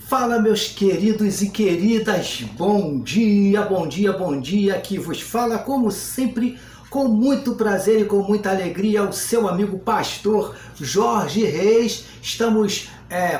Fala, meus queridos e queridas, bom dia, bom dia, bom dia. Aqui vos fala, como sempre, com muito prazer e com muita alegria, o seu amigo pastor Jorge Reis. Estamos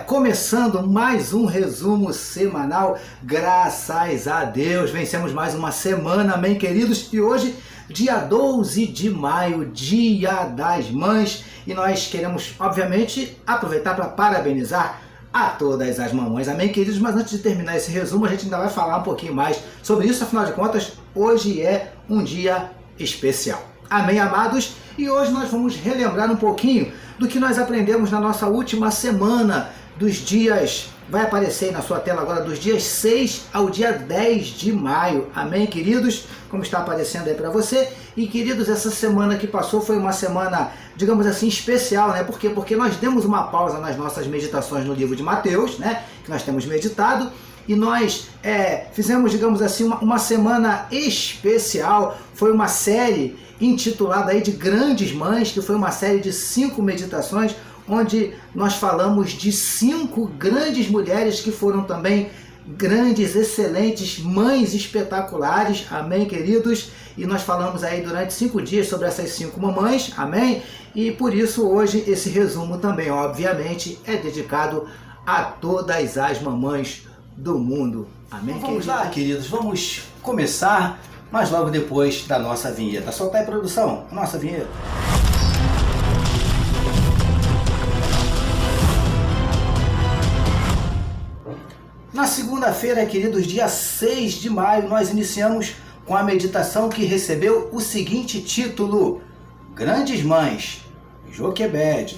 começando mais um resumo semanal, graças a Deus. Vencemos mais uma semana, amém, queridos? E hoje, dia 12 de maio, Dia das Mães, e nós queremos, obviamente, aproveitar para parabenizar a todas as mamães, amém, queridos? Mas antes de terminar esse resumo, a gente ainda vai falar um pouquinho mais sobre isso. Afinal de contas, hoje é um dia especial, amém, amados? E hoje nós vamos relembrar um pouquinho do que nós aprendemos na nossa última semana, dos dias, vai aparecer aí na sua tela agora, dos dias 6 ao dia 10 de maio, amém, queridos? Como está aparecendo aí para você. E, queridos, essa semana que passou foi uma semana, digamos assim, especial, né? Por quê? Porque nós demos uma pausa nas nossas meditações no livro de Mateus, né? Que nós temos meditado. E nós fizemos, digamos assim, uma semana especial. Foi uma série intitulada aí de Grandes Mães, que foi uma série de 5 meditações, onde nós falamos de 5 grandes mulheres que foram também grandes, excelentes mães espetaculares, amém, queridos? E nós falamos aí durante 5 dias sobre essas 5 mamães, amém? E por isso hoje esse resumo também, obviamente, é dedicado a todas as mamães do mundo, amém, então, vamos lá, queridos, vamos começar, mas logo depois da nossa vinheta. Solta aí, produção, a nossa vinheta. Na segunda-feira, queridos, dia 6 de maio, nós iniciamos com a meditação que recebeu o seguinte título: Grandes Mães, Joquebede.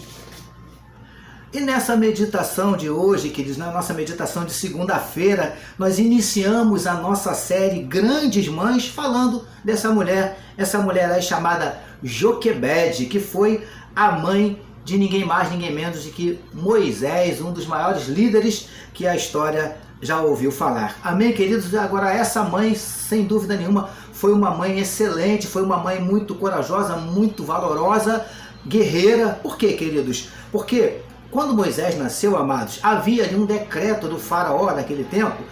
E nessa meditação de hoje, queridos, na nossa meditação de segunda-feira, nós iniciamos a nossa série Grandes Mães, falando dessa mulher, essa mulher aí chamada Joquebede, que foi a mãe de ninguém mais, ninguém menos do que Moisés, um dos maiores líderes que a história já ouviu falar. Amém, queridos? Agora, essa mãe, sem dúvida nenhuma, foi uma mãe excelente, foi uma mãe muito corajosa, muito valorosa, guerreira. Por quê, queridos? Porque quando Moisés nasceu, amados, havia ali um decreto do faraó naquele tempo,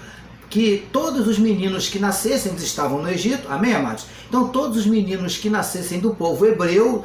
que todos os meninos que nascessem, eles estavam no Egito, amém, amados? Então, todos os meninos que nascessem do povo hebreu,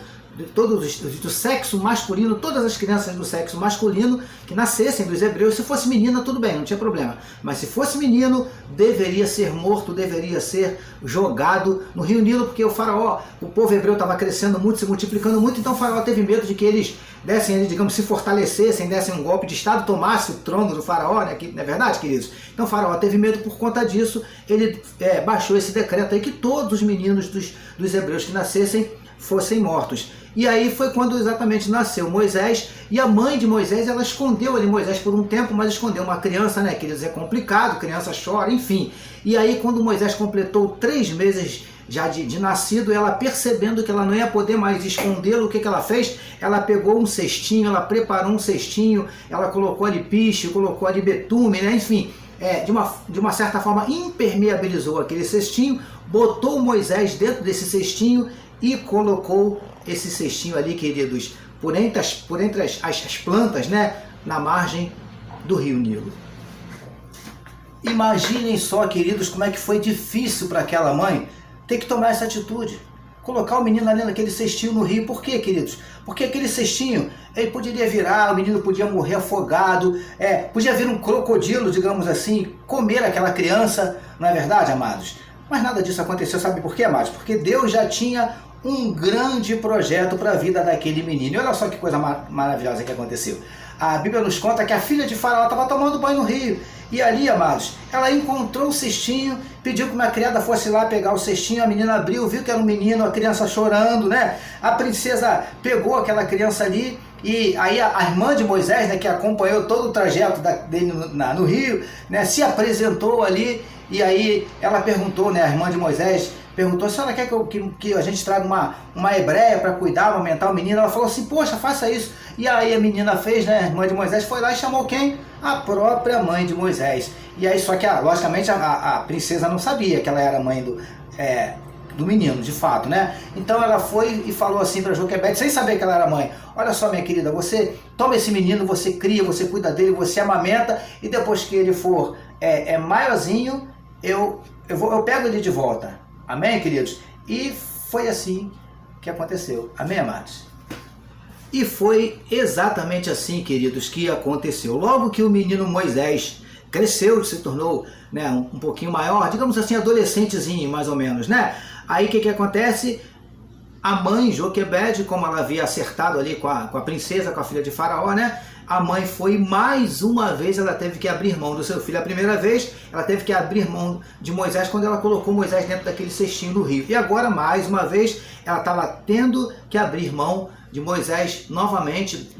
todos do sexo masculino, todas as crianças do sexo masculino que nascessem dos hebreus, se fosse menina tudo bem, não tinha problema, mas se fosse menino, deveria ser morto, deveria ser jogado no rio Nilo, porque o faraó, o povo hebreu estava crescendo muito, se multiplicando muito, então o faraó teve medo de que eles dessem, digamos, se fortalecessem, dessem um golpe de estado, tomasse o trono do faraó, né? Que, não é verdade, queridos? Então o faraó teve medo, por conta disso, ele baixou esse decreto aí que todos os meninos dos hebreus que nascessem fossem mortos. E aí foi quando exatamente nasceu Moisés, e a mãe de Moisés, ela escondeu ali Moisés por um tempo, mas escondeu uma criança, né, queridos, é complicado, criança chora, enfim. E aí quando Moisés completou 3 meses já de nascido, ela percebendo que ela não ia poder mais escondê-lo, o que ela fez? Ela pegou um cestinho, ela preparou um cestinho, ela colocou ali piche, colocou ali betume, né, enfim, de uma certa forma impermeabilizou aquele cestinho, botou Moisés dentro desse cestinho e colocou esse cestinho ali, queridos, por entre as plantas, né, na margem do rio Nilo. Imaginem só, queridos, como é que foi difícil para aquela mãe ter que tomar essa atitude. Colocar o menino ali naquele cestinho no rio. Por quê, queridos? Porque aquele cestinho, ele poderia virar, o menino podia morrer afogado, podia vir um crocodilo, digamos assim, comer aquela criança, não é verdade, amados? Mas nada disso aconteceu, sabe por quê, amados? Porque Deus já tinha um grande projeto para a vida daquele menino. E olha só que coisa maravilhosa que aconteceu. A Bíblia nos conta que a filha de Faraó estava tomando banho no rio. E ali, amados, ela encontrou o cestinho, pediu que uma criada fosse lá pegar o cestinho, a menina abriu, viu que era um menino, a criança chorando, né? A princesa pegou aquela criança ali, e aí a irmã de Moisés, né, que acompanhou todo o trajeto dele no rio, né, se apresentou ali, e aí ela perguntou, né, a irmã de Moisés, perguntou se ela quer que a gente traga uma hebreia para cuidar, amamentar o menino. Ela falou assim, poxa, faça isso. E aí a menina fez, né, a irmã de Moisés foi lá e chamou quem? A própria mãe de Moisés. E aí, só que, logicamente, a princesa não sabia que ela era mãe do menino, de fato, né? Então ela foi e falou assim para Joquebede, sem saber que ela era mãe: olha só, minha querida, você toma esse menino, você cria, você cuida dele, você amamenta, e depois que ele for maiorzinho, eu pego ele de volta. Amém, queridos? E foi assim que aconteceu. Amém, amados? E foi exatamente assim, queridos, que aconteceu. Logo que o menino Moisés cresceu, se tornou, né, um pouquinho maior, digamos assim, adolescentezinho, mais ou menos, né? Aí o que acontece? A mãe, Joquebede, como ela havia acertado ali com a princesa, com a filha de Faraó, né? A mãe foi mais uma vez, ela teve que abrir mão do seu filho. A primeira vez, ela teve que abrir mão de Moisés quando ela colocou Moisés dentro daquele cestinho do rio. E agora, mais uma vez, ela estava tendo que abrir mão de Moisés novamente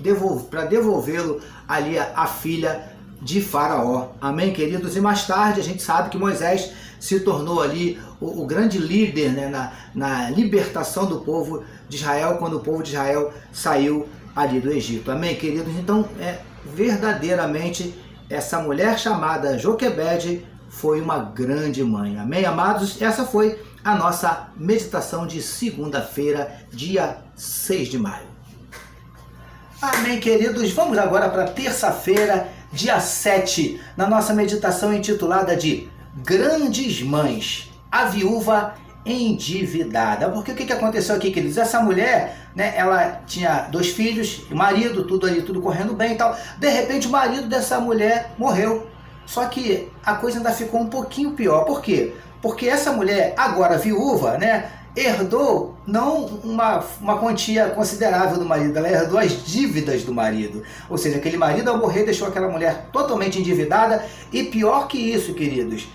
para devolvê-lo ali à filha de Faraó. Amém, queridos? E mais tarde a gente sabe que Moisés se tornou ali o grande líder, né, na libertação do povo de Israel, quando o povo de Israel saiu ali do Egito. Amém, queridos? Então, verdadeiramente, essa mulher chamada Joquebede foi uma grande mãe. Amém, amados? Essa foi a nossa meditação de segunda-feira, dia 6 de maio. Amém, queridos? Vamos agora para terça-feira, dia 7, na nossa meditação intitulada de Grandes Mães, a viúva endividada. Porque o que aconteceu aqui, queridos? Essa mulher, né, ela tinha 2 filhos, marido, tudo ali, tudo correndo bem e tal. De repente, o marido dessa mulher morreu. Só que a coisa ainda ficou um pouquinho pior. Por quê? Porque essa mulher, agora viúva, né, herdou não uma quantia considerável do marido, ela herdou as dívidas do marido. Ou seja, aquele marido ao morrer deixou aquela mulher totalmente endividada. E pior que isso, queridos,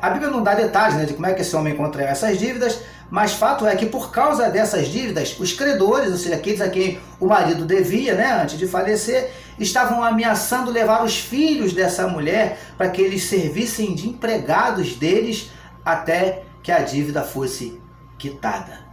a Bíblia não dá detalhes, né, de como é que esse homem contraiu essas dívidas, mas fato é que por causa dessas dívidas, os credores, ou seja, aqueles a quem o marido devia, né, antes de falecer, estavam ameaçando levar os filhos dessa mulher para que eles servissem de empregados deles até que a dívida fosse quitada.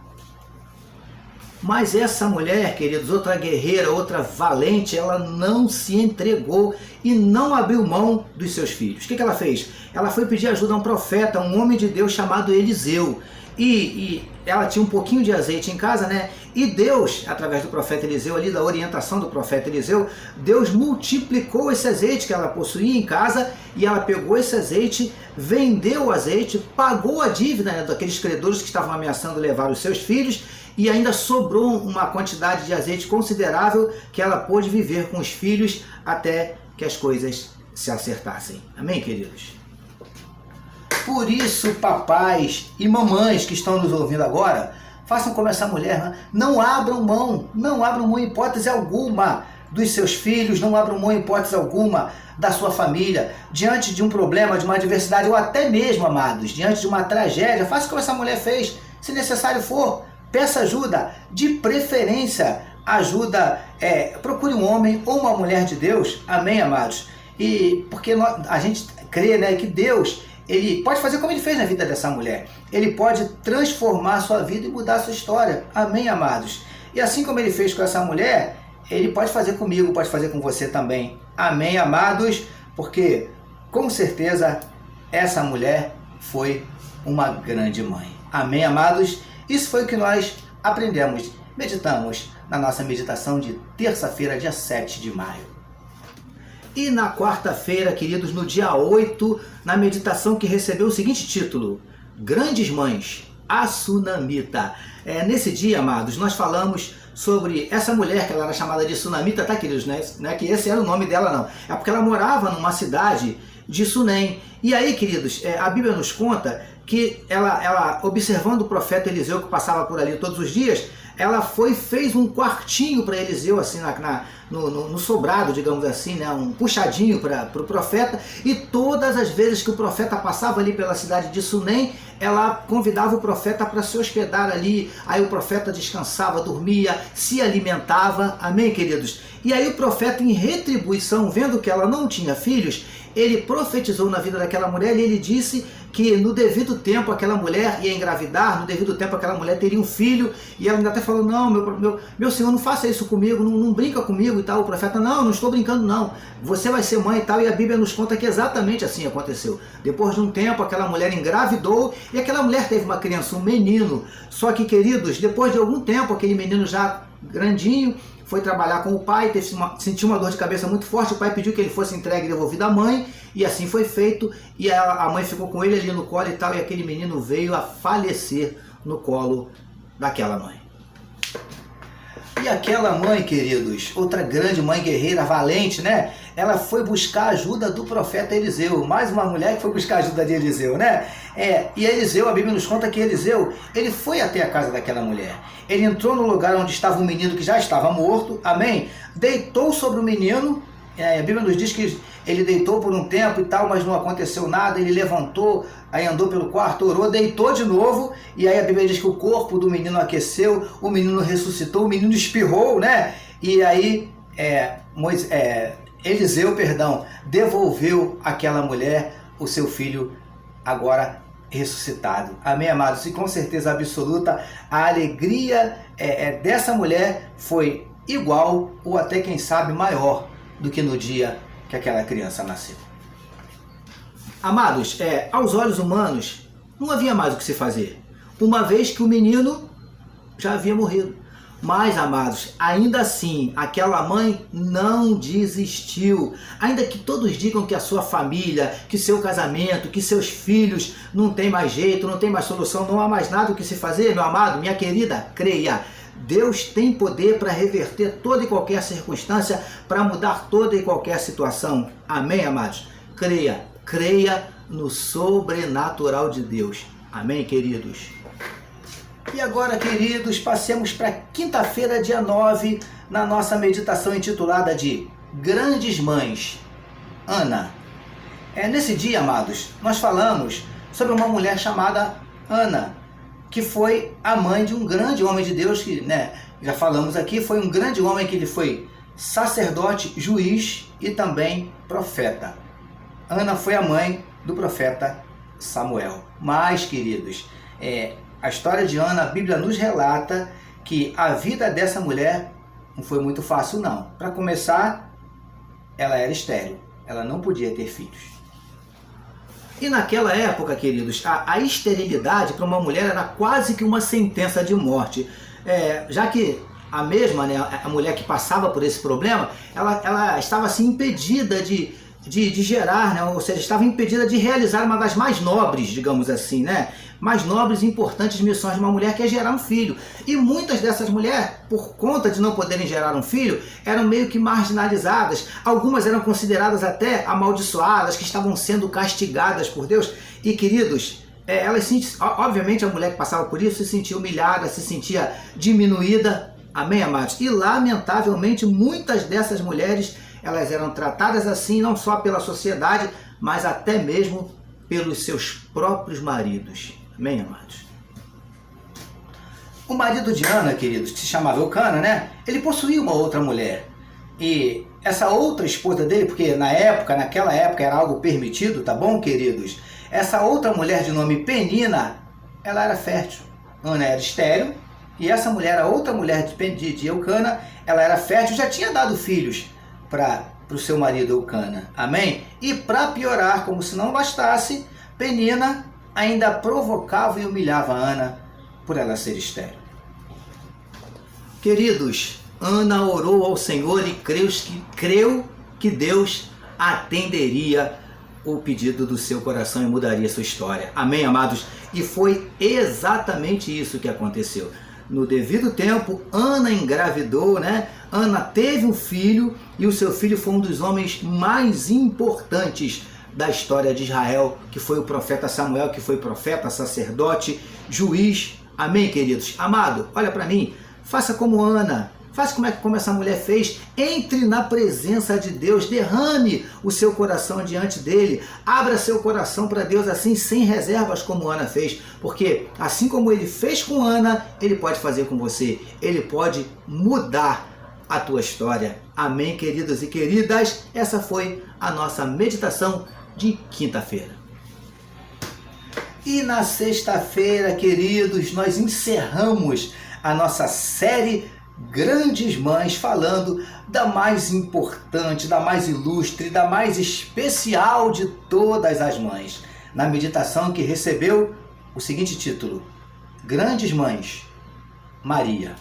Mas essa mulher, queridos, outra guerreira, outra valente, ela não se entregou e não abriu mão dos seus filhos. O que ela fez? Ela foi pedir ajuda a um profeta, um homem de Deus chamado Eliseu. E ela tinha um pouquinho de azeite em casa, né? E Deus, através do profeta Eliseu, ali da orientação do profeta Eliseu, Deus multiplicou esse azeite que ela possuía em casa, e ela pegou esse azeite, vendeu o azeite, pagou a dívida, né, daqueles credores que estavam ameaçando levar os seus filhos, e ainda sobrou uma quantidade de azeite considerável que ela pôde viver com os filhos até que as coisas se acertassem. Amém, queridos? Por isso, papais e mamães que estão nos ouvindo agora, façam como essa mulher, né? Não abram mão em hipótese alguma dos seus filhos, não abram mão em hipótese alguma da sua família, diante de um problema, de uma adversidade, ou até mesmo, amados, diante de uma tragédia. Faça como essa mulher fez, se necessário for, peça ajuda, de preferência, ajuda, procure um homem ou uma mulher de Deus, amém, amados? E porque a gente crê, né, que Deus, Ele pode fazer como Ele fez na vida dessa mulher. Ele pode transformar a sua vida e mudar a sua história. Amém, amados? E assim como Ele fez com essa mulher, Ele pode fazer comigo, pode fazer com você também. Amém, amados? Porque, com certeza, essa mulher foi uma grande mãe. Amém, amados? Isso foi o que nós aprendemos, meditamos na nossa meditação de terça-feira, dia 7 de maio. E na quarta-feira, queridos, no dia 8, na meditação que recebeu o seguinte título: Grandes Mães, a Sunamita. Nesse dia, amados, nós falamos sobre essa mulher que ela era chamada de Sunamita, tá, queridos? Não é que esse era o nome dela, não. É porque ela morava numa cidade de Sunem. E aí, queridos, a Bíblia nos conta que ela observando o profeta Eliseu, que passava por ali todos os dias, ela fez um quartinho para Eliseu, assim, no sobrado, digamos assim, né? Um puxadinho para o profeta, e todas as vezes que o profeta passava ali pela cidade de Sunem, ela convidava o profeta para se hospedar ali. Aí o profeta descansava, dormia, se alimentava. Amém, queridos? E aí o profeta, em retribuição, vendo que ela não tinha filhos, ele profetizou na vida daquela mulher e ele disse que no devido tempo aquela mulher ia engravidar, no devido tempo aquela mulher teria um filho. E ela ainda até falou: não, meu senhor, não faça isso comigo, não brinca comigo, e tal. O profeta, não estou brincando não, você vai ser mãe e tal. E a Bíblia nos conta que exatamente assim aconteceu. Depois de um tempo, aquela mulher engravidou e aquela mulher teve uma criança, um menino. Só que, queridos, depois de algum tempo, aquele menino já grandinho, foi trabalhar com o pai, sentiu uma dor de cabeça muito forte, o pai pediu que ele fosse entregue e devolvido à mãe, e assim foi feito, e a mãe ficou com ele ali no colo e tal, e aquele menino veio a falecer no colo daquela mãe. E aquela mãe, queridos, outra grande mãe guerreira, valente, né? Ela foi buscar a ajuda do profeta Eliseu. Mais uma mulher que foi buscar a ajuda de Eliseu, né? E Eliseu, a Bíblia nos conta que Eliseu, ele foi até a casa daquela mulher. Ele entrou no lugar onde estava um menino que já estava morto, amém? Deitou sobre o menino. A Bíblia nos diz que ele deitou por um tempo e tal, mas não aconteceu nada. Ele levantou, aí andou pelo quarto, orou, deitou de novo. E aí a Bíblia diz que o corpo do menino aqueceu, o menino ressuscitou, o menino espirrou, né? E aí Eliseu, devolveu àquela mulher o seu filho agora ressuscitado. Amém, amados? E com certeza absoluta, a alegria dessa mulher foi igual ou até, quem sabe, maior do que no dia que aquela criança nasceu. Amados, aos olhos humanos, não havia mais o que se fazer, uma vez que o menino já havia morrido. Mas, amados, ainda assim, aquela mãe não desistiu. Ainda que todos digam que a sua família, que seu casamento, que seus filhos não tem mais jeito, não tem mais solução, não há mais nada o que se fazer, meu amado, minha querida, creia. Deus tem poder para reverter toda e qualquer circunstância, para mudar toda e qualquer situação. Amém, amados? Creia no sobrenatural de Deus. Amém, queridos? E agora, queridos, passemos para quinta-feira, dia 9, na nossa meditação intitulada de Grandes Mães, Ana. Nesse dia, amados, nós falamos sobre uma mulher chamada Ana, que foi a mãe de um grande homem de Deus, que, já falamos aqui, foi um grande homem que ele foi sacerdote, juiz e também profeta. Ana foi a mãe do profeta Samuel. Mas, queridos, a história de Ana, a Bíblia nos relata que a vida dessa mulher não foi muito fácil, não. Para começar, ela era estéril, ela não podia ter filhos. E naquela época, queridos, a esterilidade para uma mulher era quase que uma sentença de morte. Já que a mesma, a mulher que passava por esse problema, ela estava assim impedida de gerar, ou seja, estava impedida de realizar uma das mais nobres, digamos assim, mais nobres e importantes missões de uma mulher, que é gerar um filho. E muitas dessas mulheres, por conta de não poderem gerar um filho, eram meio que marginalizadas. Algumas eram consideradas até amaldiçoadas, que estavam sendo castigadas por Deus. E, queridos, obviamente a mulher que passava por isso se sentia humilhada, se sentia diminuída. Amém, amados? E, lamentavelmente, muitas dessas mulheres, elas eram tratadas assim, não só pela sociedade, mas até mesmo pelos seus próprios maridos. Amém, amados? O marido de Ana, queridos, que se chamava Eucana, ele possuía uma outra mulher. E essa outra esposa dele, porque naquela época era algo permitido, tá bom, queridos? Essa outra mulher de nome Penina, ela era fértil. Ana era estéril, e essa mulher, a outra mulher de Eucana, ela era fértil, já tinha dado filhos para o seu marido Eucana. Amém? E para piorar, como se não bastasse, Penina ainda provocava e humilhava Ana por ela ser estéril. Queridos, Ana orou ao Senhor e creu que Deus atenderia o pedido do seu coração e mudaria sua história. Amém, amados? E foi exatamente isso que aconteceu. No devido tempo, Ana engravidou, Ana teve um filho, e o seu filho foi um dos homens mais importantes da história de Israel, que foi o profeta Samuel, que foi profeta, sacerdote, juiz. Amém, queridos? Amado, olha para mim, faça como Ana, faça como essa mulher fez, entre na presença de Deus, derrame o seu coração diante dele, abra seu coração para Deus assim, sem reservas, como Ana fez, porque assim como ele fez com Ana, ele pode fazer com você, ele pode mudar a tua história. Amém, queridos e queridas? Essa foi a nossa meditação de quinta-feira. E na sexta-feira, queridos, nós encerramos a nossa série Grandes Mães, falando da mais importante, da mais ilustre, da mais especial de todas as mães, na meditação que recebeu o seguinte título: Grandes Mães, Maria.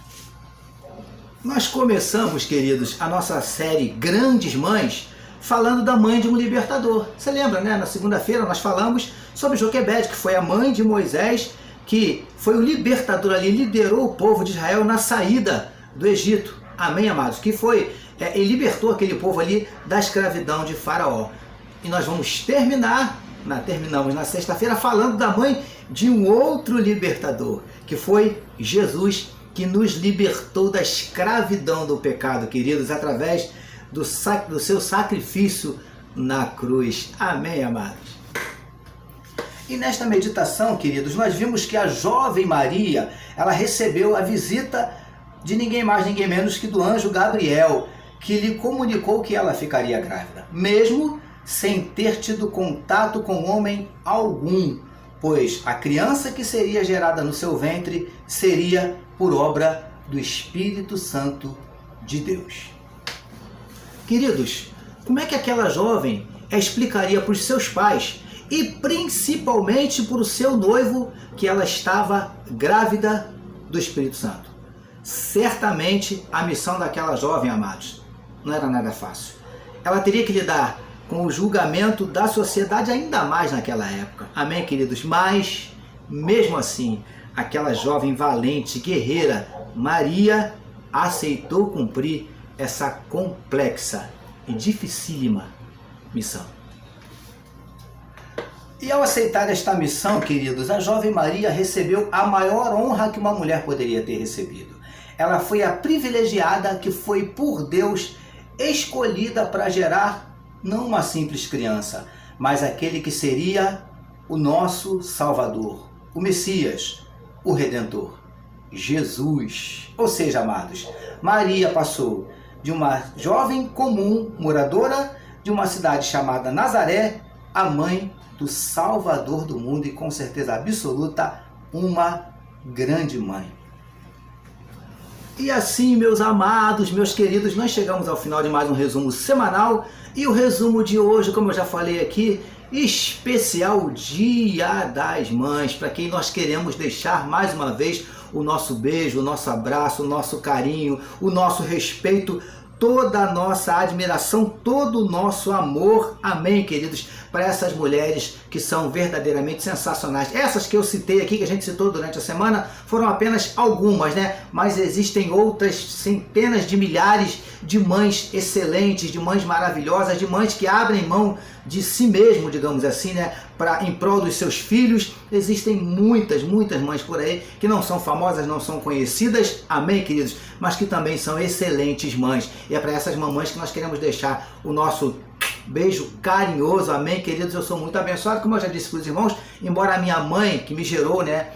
Nós começamos, queridos, a nossa série Grandes Mães falando da mãe de um libertador. Você lembra, né? Na segunda-feira nós falamos sobre Joquebede, que foi a mãe de Moisés, que foi o libertador ali, liderou o povo de Israel na saída do Egito. Amém, amados? Que foi, ele libertou aquele povo ali da escravidão de Faraó. E nós vamos terminamos na sexta-feira falando da mãe de um outro libertador, que foi Jesus, que nos libertou da escravidão do pecado, queridos, através do seu sacrifício na cruz. Amém, amados? E nesta meditação, queridos, nós vimos que a jovem Maria, ela recebeu a visita de ninguém mais, ninguém menos que do anjo Gabriel, que lhe comunicou que ela ficaria grávida, mesmo sem ter tido contato com homem algum, pois a criança que seria gerada no seu ventre seria por obra do Espírito Santo de Deus. Queridos, como é que aquela jovem explicaria para os seus pais e principalmente para o seu noivo que ela estava grávida do Espírito Santo? Certamente a missão daquela jovem, amados, não era nada fácil. Ela teria que lidar com o julgamento da sociedade ainda mais naquela época. Amém, queridos? Mas, mesmo assim, aquela jovem valente, guerreira, Maria, aceitou cumprir essa complexa e dificílima missão. E ao aceitar esta missão, queridos, a jovem Maria recebeu a maior honra que uma mulher poderia ter recebido. Ela foi a privilegiada que foi por Deus escolhida para gerar não uma simples criança, mas aquele que seria o nosso Salvador, o Messias, o Redentor, Jesus. Ou seja, amados, Maria passou de uma jovem comum, moradora de uma cidade chamada Nazaré, a mãe do Salvador do mundo e, com certeza absoluta, uma grande mãe. E assim, meus amados, meus queridos, nós chegamos ao final de mais um resumo semanal. E o resumo de hoje, como eu já falei aqui, especial Dia das Mães, para quem nós queremos deixar mais uma vez o nosso beijo, o nosso abraço, o nosso carinho, o nosso respeito, toda a nossa admiração, todo o nosso amor, amém, queridos, para essas mulheres que são verdadeiramente sensacionais. Essas que eu citei aqui, que a gente citou durante a semana, foram apenas algumas, né? Mas existem outras centenas de milhares de mães excelentes, de mães maravilhosas, de mães que abrem mão de si mesmo, digamos assim, né? Em prol dos seus filhos. Existem muitas mães por aí que não são famosas, não são conhecidas, amém, queridos, mas que também são excelentes mães. E é para essas mamães que nós queremos deixar o nosso beijo carinhoso, amém, queridos. Eu sou muito abençoado, como eu já disse para os irmãos, embora a minha mãe que me gerou, né,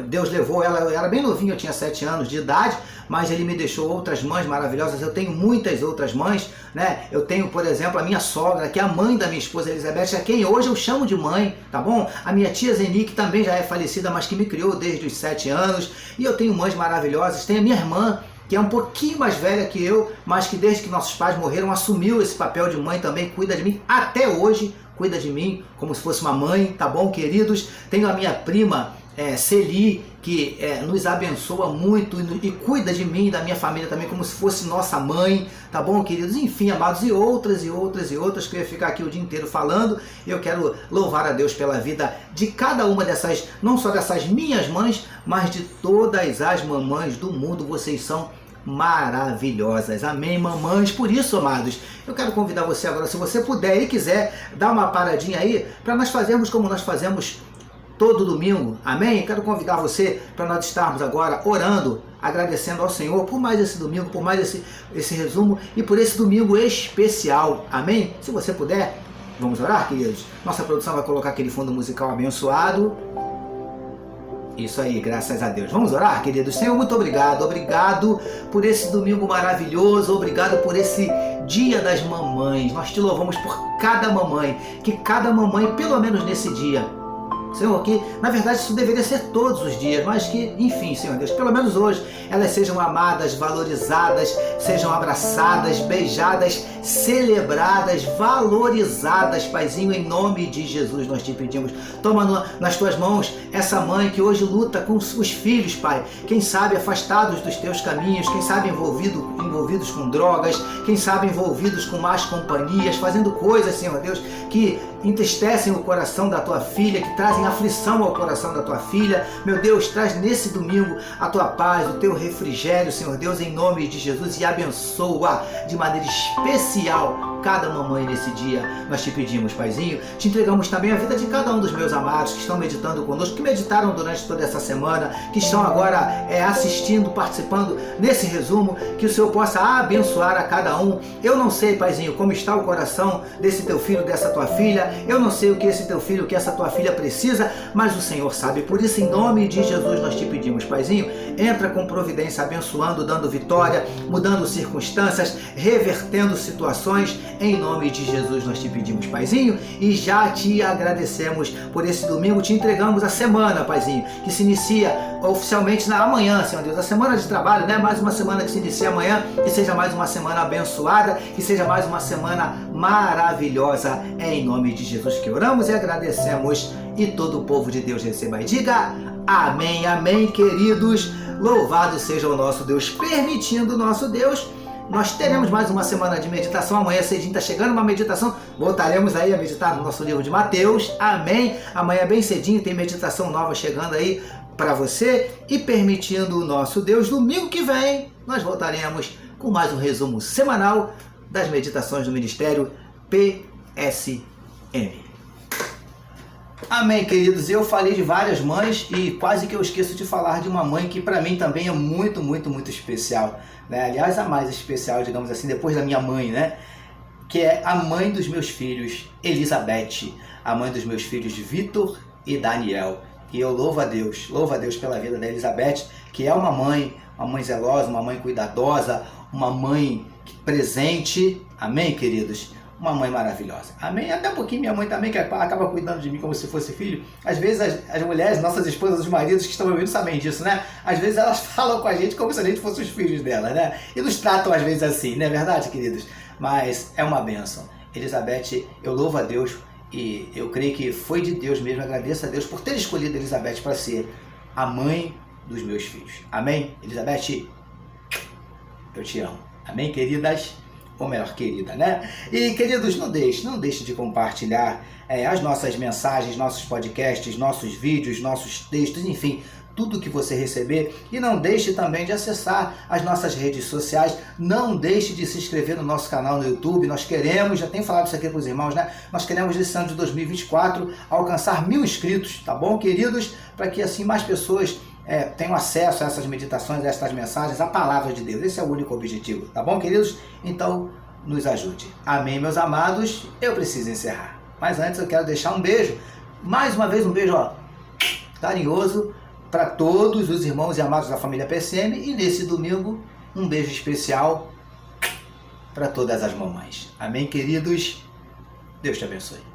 Deus levou ela, eu era bem novinho, eu tinha 7 anos de idade, mas ele me deixou outras mães maravilhosas. Eu tenho muitas outras mães, né? Eu tenho, por exemplo, a minha sogra, que é a mãe da minha esposa Elizabeth, a quem hoje eu chamo de mãe, tá bom? A minha tia Zeni, que também já é falecida, mas que me criou desde os 7 anos. E eu tenho mães maravilhosas. Tem a minha irmã, que é um pouquinho mais velha que eu, mas que desde que nossos pais morreram assumiu esse papel de mãe também, cuida de mim até hoje, cuida de mim como se fosse uma mãe, tá bom, queridos? Tenho a minha prima Celi, que nos abençoa muito e cuida de mim e da minha família também como se fosse nossa mãe, tá bom, queridos? Enfim, amados, e outras que eu ia ficar aqui o dia inteiro falando. Eu quero louvar a Deus pela vida de cada uma dessas, não só dessas minhas mães, mas de todas as mamães do mundo. Vocês são maravilhosas, amém, mamães? Por isso, amados, eu quero convidar você agora, se você puder e quiser, dar uma paradinha aí, para nós fazermos como nós fazemos todo domingo, amém? Quero convidar você para nós estarmos agora orando, agradecendo ao Senhor por mais esse domingo, por mais esse resumo e por esse domingo especial, amém? Se você puder, vamos orar, queridos? Nossa produção vai colocar aquele fundo musical abençoado. Isso aí, graças a Deus. Vamos orar, queridos? Senhor, muito obrigado. Obrigado por esse domingo maravilhoso. Obrigado por esse Dia das Mamães. Nós te louvamos por cada mamãe. Que cada mamãe, pelo menos nesse dia, Senhor, que na verdade isso deveria ser todos os dias, mas que, enfim, Senhor Deus, pelo menos hoje, elas sejam amadas, valorizadas, sejam abraçadas, beijadas, celebradas, valorizadas, Paizinho, em nome de Jesus nós te pedimos. Toma nas tuas mãos essa mãe que hoje luta com os filhos, Pai, quem sabe afastados dos teus caminhos, quem sabe envolvidos com drogas, quem sabe envolvidos com más companhias, fazendo coisas, Senhor Deus, que entristecem o coração da tua filha, que trazem aflição ao coração da tua filha. Meu Deus, traz nesse domingo a tua paz, o teu refrigério, Senhor Deus, em nome de Jesus, e abençoa de maneira especial cada mamãe nesse dia. Nós te pedimos, Paizinho, te entregamos também a vida de cada um dos meus amados que estão meditando conosco, que meditaram durante toda essa semana, que estão agora assistindo, participando nesse resumo, que o Senhor possa abençoar a cada um. Eu não sei, Paizinho, como está o coração desse teu filho, dessa tua filha, eu não sei o que esse teu filho, o que essa tua filha precisa, mas o Senhor sabe. Por isso, em nome de Jesus, nós te pedimos, Paizinho, entra com providência, abençoando, dando vitória, mudando circunstâncias, revertendo situações. Em nome de Jesus nós te pedimos, Paizinho, e já te agradecemos por esse domingo. Te entregamos a semana, Paizinho, que se inicia oficialmente na amanhã, Senhor Deus, a semana de trabalho, né? Mais uma semana que se inicia amanhã, que seja mais uma semana abençoada, que seja mais uma semana maravilhosa. É em nome de Jesus que oramos e agradecemos, e todo o povo de Deus receba e diga amém, amém, queridos. Louvado seja o nosso Deus. Permitindo o nosso Deus, nós teremos mais uma semana de meditação. Amanhã cedinho está chegando uma meditação. Voltaremos aí a meditar no nosso livro de Mateus. Amém. Amanhã bem cedinho tem meditação nova chegando aí para você. E permitindo o nosso Deus, domingo que vem nós voltaremos com mais um resumo semanal das meditações do Ministério PSM. Amém, queridos. Eu falei de várias mães e quase que eu esqueço de falar de uma mãe que para mim também é muito, muito, muito especial, né? Aliás, a mais especial, digamos assim, depois da minha mãe, né? Que é a mãe dos meus filhos, Elizabeth, a mãe dos meus filhos Vitor e Daniel. E eu louvo a Deus pela vida da Elizabeth, que é uma mãe zelosa, uma mãe cuidadosa, uma mãe presente. Amém, queridos? Uma mãe maravilhosa. Amém? Até um pouquinho minha mãe também, que acaba cuidando de mim como se fosse filho. Às vezes as mulheres, nossas esposas, os maridos que estão ouvindo sabem disso, né? Às vezes elas falam com a gente como se a gente fosse os filhos dela, né? E nos tratam às vezes assim, não é verdade, queridos? Mas é uma bênção. Elizabeth, eu louvo a Deus e eu creio que foi de Deus mesmo. Agradeço a Deus por ter escolhido Elizabeth para ser a mãe dos meus filhos. Amém? Elizabeth, eu te amo. Amém, queridas? Ou melhor, querida, né? E, queridos, não deixe de compartilhar as nossas mensagens, nossos podcasts, nossos vídeos, nossos textos, enfim, tudo que você receber. E não deixe também de acessar as nossas redes sociais. Não deixe de se inscrever no nosso canal no YouTube. Nós queremos, já tenho falado isso aqui para os irmãos, né? Nós queremos, nesse ano de 2024, alcançar 1000 inscritos, tá bom, queridos? Para que assim mais pessoas tenham acesso a essas meditações, a essas mensagens, a palavra de Deus. Esse é o único objetivo, tá bom, queridos? Então, nos ajude. Amém, meus amados. Eu preciso encerrar. Mas antes eu quero deixar um beijo. Mais uma vez um beijo, ó, carinhoso para todos os irmãos e amados da família PSM. E nesse domingo, um beijo especial para todas as mamães. Amém, queridos? Deus te abençoe.